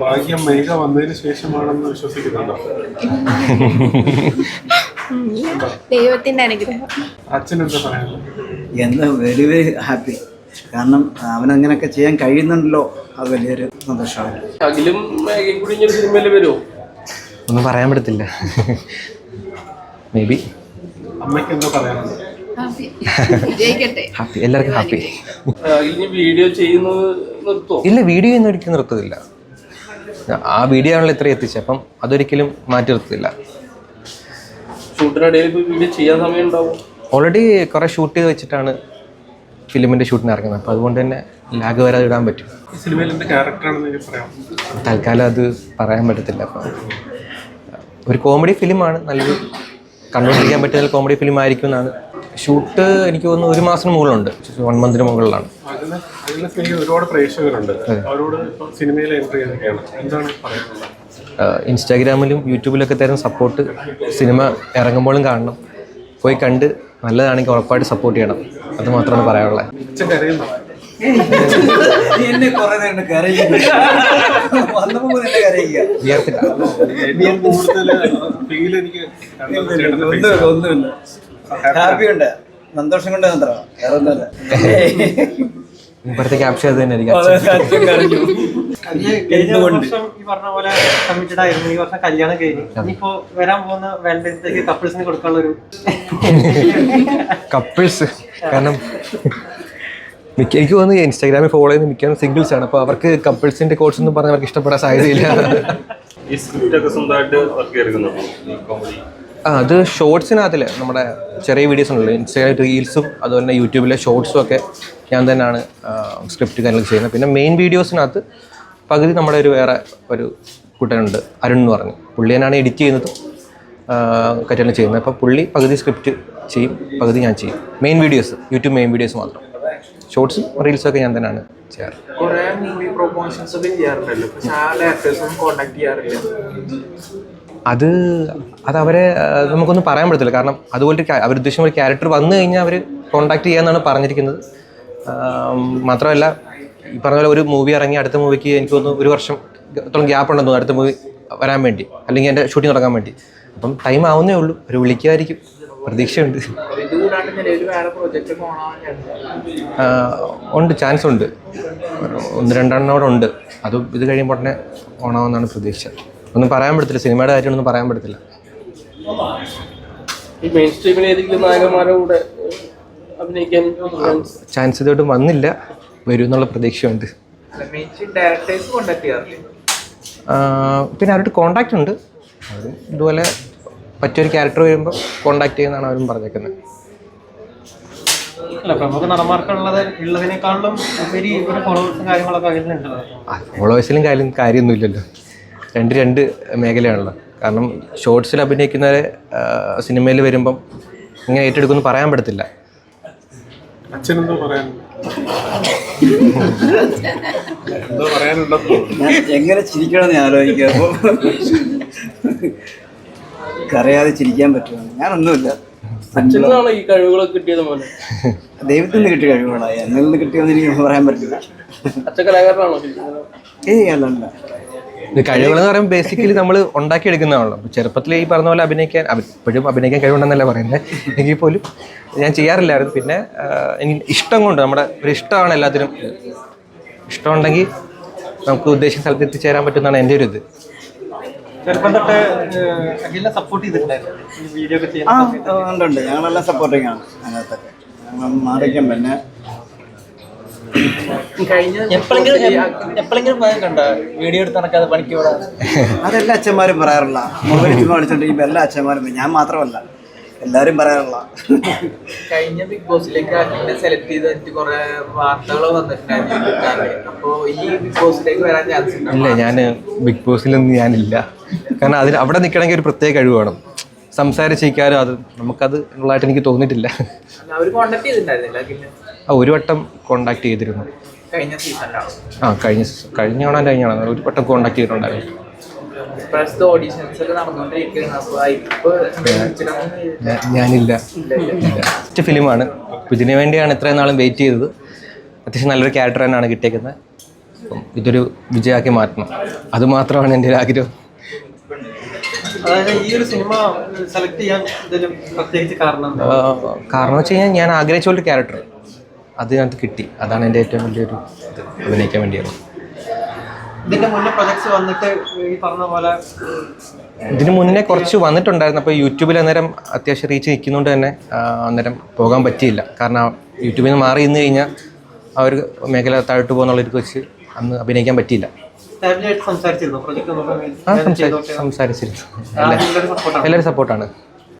ഭാഗ്യം മേഘ വന്നതിന് ശേഷമാണെന്ന് വിശ്വസിക്കുന്നുണ്ടോ? ദൈവത്തിന്റെ അനുഗ്രഹം. അച്ഛനെന്താ പറയാനുള്ളത്? എന്താ വെരി വെരി ഹാപ്പി. കാരണം അവനങ്ങനെയൊക്കെ ചെയ്യാൻ കഴിയുന്നുണ്ടല്ലോ, അത് വലിയൊരു സന്തോഷമാണ്. അഖിലും മേഘയും കൂടി ഇങ്ങനെ സിനിമയിൽ വരുമോ? ഒന്നും പറയാൻ പറ്റത്തില്ല. May be. അമ്മയ്ക്ക് എന്താ പറയാനുള്ളത്? ഹാപ്പി, എല്ലാവർക്കും ഹാപ്പി. ഇനി വീഡിയോ ചെയ്യുന്നത് നിർത്തുമോ? ഇല്ല, വീഡിയോ ഒന്നും ഒരിക്കലും നിർത്തത്തില്ല. ആ വീഡിയോ ആണല്ലോ ഇത്രയും എത്തിച്ചത്, അപ്പം അതൊരിക്കലും മാറ്റി നിർത്തത്തില്ല. ഷൂട്ടിനിടയിൽ ഇപ്പോൾ വീഡിയോ ചെയ്യാൻ സമയം ഉണ്ടാവും? ഓൾറെഡി കുറേ ഷൂട്ട് ചെയ്ത് വെച്ചിട്ടാണ് ഫിലിമിൻ്റെ ഷൂട്ടിന് ഇറങ്ങുന്നത്, അപ്പോൾ അതുകൊണ്ട് തന്നെ ലാഗ് വരാതെ ഇടാൻ പറ്റും. ഈ സിനിമയിൽ എന്ത് ക്യാരക്ടറാണെന്ന് പറയാം? തൽക്കാലം അത് പറയാൻ പറ്റത്തില്ല. അപ്പം ഒരു കോമഡി ഫിലിമാണ്, നല്ലൊരു കണ്ടുകൊണ്ടിരിക്കാൻ പറ്റുന്ന കോമഡി ഫിലിം ആയിരിക്കും എന്നാണ്. ഷൂട്ട് എനിക്ക് തോന്നുന്നു 1 മാസത്തിന് മുകളിലുണ്ട്, 1 മന്തിന് മുകളിലാണ്. ഒരുപാട് പ്രേക്ഷകരുണ്ട്, അവരോട് സിനിമയിൽ എൻട്രി ചെയ്തൊക്കെയാണ്, എന്താണ് പറയാനുള്ളത്? ഇൻസ്റ്റാഗ്രാമിലും യൂട്യൂബിലൊക്കെ തരുന്ന സപ്പോർട്ട് സിനിമ ഇറങ്ങുമ്പോഴും കാണണം, പോയി കണ്ട് നല്ലതാണെങ്കിൽ ഉറപ്പായിട്ട് സപ്പോർട്ട് ചെയ്യണം, അത് മാത്രമാണ് പറയാനുള്ളത്. അച്ഛൻ കരയുന്നു. ഹാപ്പിയുണ്ട്, സന്തോഷം കൊണ്ട് മാത്രം, വേറെ ഒന്നുമില്ല. ഇപ്പോഴത്തെ ക്യാപ്ഷൻ അത് തന്നെ ആയിരിക്കും. ഈ പറഞ്ഞ പോലെ കമ്മിറ്റഡ് ആയിരുന്നു. ഈ വർഷം കല്യാണം കഴിഞ്ഞു, ഇനിയിപ്പോ വരാൻ പോകുന്ന വാലന്റൈൻസ് ഡേക്ക് കപ്പിൾസിന് കൊടുക്കാനുള്ള ഒരു കപ്പിൾസ്. കാരണം എനിക്ക് തോന്നുന്നു ഇൻസ്റ്റാഗ്രാമിൽ ഫോളോ ചെയ്യുന്ന മിക്കവാറും സിംഗിൾസ് ആണ്, അപ്പോൾ അവർക്ക് കപ്പിൾസിന്റെ കോഴ്സ് ഒന്നും പറഞ്ഞാൽ അവർക്ക് ഇഷ്ടപ്പെടാൻ സാധ്യതയില്ല. ഈ സ്ക്രിപ്റ്റ് ഒക്കെ സ്വന്തമായിട്ട് വർക്ക് ചെയ്തിരിക്കുന്നുണ്ടോ? അത് ഷോർട്സിനകത്തില് നമ്മുടെ ചെറിയ വീഡിയോസ് ഉണ്ടല്ലോ, ഇൻസ്റ്റാഗ്രാം റീൽസും അതുപോലെ തന്നെ യൂട്യൂബിലെ ഷോർട്സും ഒക്കെ ഞാൻ തന്നെയാണ് സ്ക്രിപ്റ്റ് കാര്യങ്ങൾ ചെയ്യുന്നത്. പിന്നെ മെയിൻ വീഡിയോസിനകത്ത് പകുതി നമ്മുടെ വേറെ ഒരു കൂട്ടനുണ്ട്, അരുൺ എന്ന് പറഞ്ഞു, പുള്ളി തന്നെയാണ് എഡിറ്റ് ചെയ്യുന്നത്, കാര്യങ്ങൾ ചെയ്യുന്നത്. അപ്പോൾ പുള്ളി പകുതി സ്ക്രിപ്റ്റ് ചെയ്യും, പകുതി ഞാൻ ചെയ്യും. Main videos, YouTube main videos മാത്രം. ഷോർട്സും റീൽസും ഒക്കെ ഞാൻ തന്നെയാണ് ചെയ്യാറ്. കുറേ മൂവി പ്രൊമോഷൻസ് ഒക്കെ ചെയ്യാറുണ്ടല്ലോ, പക്ഷെ ആ ഡയറക്ടേഴ്സൊന്നും കോൺടാക്ട് ചെയ്യാറില്ല. അത് അവരെ നമുക്കൊന്നും പറയാൻ പറ്റത്തില്ല. കാരണം അതുപോലെ അവരുദ്ദേശിക്കുന്ന ഒരു ക്യാരക്ടർ വന്നു കഴിഞ്ഞാൽ അവർ കോൺടാക്ട് ചെയ്യാമെന്നാണ് പറഞ്ഞിരിക്കുന്നത്. മാത്രമല്ല ഈ പറഞ്ഞ പോലെ ഒരു മൂവി ഇറങ്ങി അടുത്ത മൂവിക്ക് എനിക്ക് തോന്നുന്നു 1 വർഷത്തോളം ഗ്യാപ്പ് ഉണ്ടെന്ന് തോന്നുന്നു അടുത്ത മൂവി വരാൻ വേണ്ടി, അല്ലെങ്കിൽ എൻ്റെ ഷൂട്ടിംഗ് തുടങ്ങാൻ വേണ്ടി. അപ്പം ടൈം ആവുന്നേ ഉള്ളൂ, അവർ വിളിക്കുമായിരിക്കും, പ്രതീക്ഷയുണ്ട്. ഉണ്ട്, ചാൻസ് ഉണ്ട്, 1-2 എണ്ണോടുണ്ട്. അത് ഇത് കഴിയുമ്പോൾ ഉടനെ ഓണാവുമെന്നാണ് പ്രതീക്ഷ. ഒന്നും പറയാൻ പറ്റത്തില്ല, സിനിമയുടെ കാര്യമൊന്നും പറയാൻ പറ്റത്തില്ല. ചാൻസ് ഇതോട്ടും വന്നില്ല, വരും എന്നുള്ള പ്രതീക്ഷയുണ്ട്. പിന്നെ അവരുടെ കോണ്ടാക്റ്റ് ഉണ്ട്, അവരും ഇതുപോലെ പറ്റിയൊരു ക്യാരക്ടർ വരുമ്പോൾ കോണ്ടാക്ട് ചെയ്യുന്നതാണ് അവരും പറഞ്ഞേക്കുന്നത്. അല്ല, പ്രമുഖ നടന്മാർക്കുള്ളതിനേക്കാളും ഉപരി ഒരു ഫോളോവേഴ്സും കാര്യങ്ങളൊക്കെ വരുന്നുണ്ടല്ലോ. ഫോളോവേഴ്സിലും കാര്യമൊന്നുമില്ലല്ലോ, രണ്ട് മേഖലയാണല്ലോ. കാരണം ഷോർട്സിൽ അഭിനയിക്കുന്നവരെ സിനിമയിൽ വരുമ്പം ഇങ്ങനെ ഏറ്റെടുക്കുമെന്ന് പറയാൻ പറ്റത്തില്ല. അച്ഛനെന്തോ പറയാനുണ്ടോ? ഞാൻ എങ്ങനെ ചിരിക്കണമെന്ന് ഞാൻ ആലോചിക്കുക. അപ്പോൾ കരയാതെ ചിരിക്കാൻ പറ്റുമോ? ഞാനൊന്നുമില്ല. ഈ കഴിവുകളൊക്കെ കിട്ടിയത് പോലെ ദൈവത്തിൽ നിന്ന് കിട്ടിയ കഴിവുകളായി, എന്നിൽ നിന്ന് കിട്ടിയെന്ന് എനിക്ക് പറയാൻ പറ്റില്ല. അല്ല കഴിവുകളെന്ന് പറയുമ്പോൾ ബേസിക്കലി നമ്മൾ ഉണ്ടാക്കിയെടുക്കുന്നതാണല്ലോ. ചെറുപ്പത്തിൽ ഈ പറഞ്ഞ പോലെ ഇപ്പോഴും അഭിനയിക്കാൻ കഴിവുണ്ടെന്നല്ല പറയുന്നത്, എങ്കിൽ പോലും ഞാൻ ചെയ്യാറില്ലായിരുന്നു. പിന്നെ എനിക്ക് ഇഷ്ടം കൊണ്ട്, നമ്മുടെ ഒരു ഇഷ്ടമാണ് എല്ലാത്തിനും. ഇഷ്ടമുണ്ടെങ്കിൽ നമുക്ക് ഉദ്ദേശിച്ച സ്ഥലത്ത് എത്തിച്ചേരാൻ പറ്റുന്നതാണ് എൻ്റെ ഒരു ഇത്. ഉണ്ട്, ഞങ്ങളെല്ലാം സപ്പോർട്ടിങ് ആണ് അതിനകത്തൊക്കെ. ഞങ്ങൾ മാറിക്കാൻ പിന്നെ അതെല്ലാ അച്ഛന്മാരും പറയാറുള്ള മൊബൈൽ ചുമ്മാ കളിച്ചോണ്ടിരിക്കുമ്പോൾ എല്ലാ അച്ഛന്മാരും, ഞാൻ മാത്രമല്ല എല്ലാവരും പറയാറുള്ള. കഴിഞ്ഞ ബിഗ് ബോസിലേക്ക് സെലക്ട് ചെയ്ത് കുറെ വാർത്തകൾ വന്നിട്ടുണ്ടായിരുന്നു. അപ്പോൾ ഈ ബിഗ് ബോസിലേക്ക് വരാൻ ചാൻസ് ഉണ്ടോ? ഇല്ല, ഞാൻ ബിഗ് ബോസിലൊന്നും ഞാനില്ല. കാരണം അവിടെ നിൽക്കണമെങ്കിൽ ഒരു പ്രത്യേക കഴിവ് വേണം, സംസാരിച്ചിരിക്കാനും. അത് നമുക്കത് ഉള്ളതായിട്ട് എനിക്ക് തോന്നിയിട്ടില്ല. ഒരു വട്ടം കോണ്ടാക്ട് ചെയ്തിരുന്നു, കഴിഞ്ഞ ഓണം ഒരു വട്ടം കോണ്ടാക്ട് ചെയ്തിട്ടുണ്ടായിരുന്നു. ഞാനില്ല. ഫസ്റ്റ് ഫിലിമാണ്, ഇതിനു വേണ്ടിയാണ് ഇത്രയും നാളും വെയിറ്റ് ചെയ്തത്. അത്യാവശ്യം നല്ലൊരു ക്യാരക്ടർ തന്നെയാണ് കിട്ടിയേക്കുന്നത്. അപ്പം ഇതൊരു വിജയമാക്കി മാറ്റണം, അതുമാത്രമാണ് എൻ്റെ ഒരു ആഗ്രഹം. അതായത് ഈ ഒരു സിനിമ സെലക്ട് ചെയ്യാൻ എന്തെങ്കിലും പ്രത്യേകിച്ച് കാരണം എന്താ? കാരണം വെച്ച് കഴിഞ്ഞാൽ ഞാൻ ആഗ്രഹിച്ച ഒരു ക്യാരക്ടർ അതിനകത്ത് കിട്ടി. അതാണ് എൻ്റെ ഏറ്റവും വലിയൊരു ഇത്, അഭിനയിക്കാൻ വേണ്ടിയത്. ഇതിന്റെ മുന്നേ പ്രൊജക്ട്സ് വന്നിട്ട് ഈ പറഞ്ഞ പോലെ ഇതിന് മുന്നേ കുറച്ച് വന്നിട്ടുണ്ടായിരുന്നു. അപ്പോൾ യൂട്യൂബിൽ അന്നേരം അത്യാവശ്യം റീച്ച് നിൽക്കുന്നതുകൊണ്ട് തന്നെ അന്നേരം പോകാൻ പറ്റിയില്ല. കാരണം യൂട്യൂബിൽ നിന്ന് മാറി നിന്ന് കഴിഞ്ഞാൽ ആ ഒരു മേഖല താഴോട്ട് പോകുന്നുള്ളവർക്ക് വെച്ച് അന്ന് അഭിനയിക്കാൻ പറ്റിയില്ല. ഫാമിലിയായിട്ട് സംസാരിച്ചിരുന്നു പ്രൊജക്ട് സംസാരിച്ചിരുന്നു. എല്ലാവരും സപ്പോർട്ടാണ്.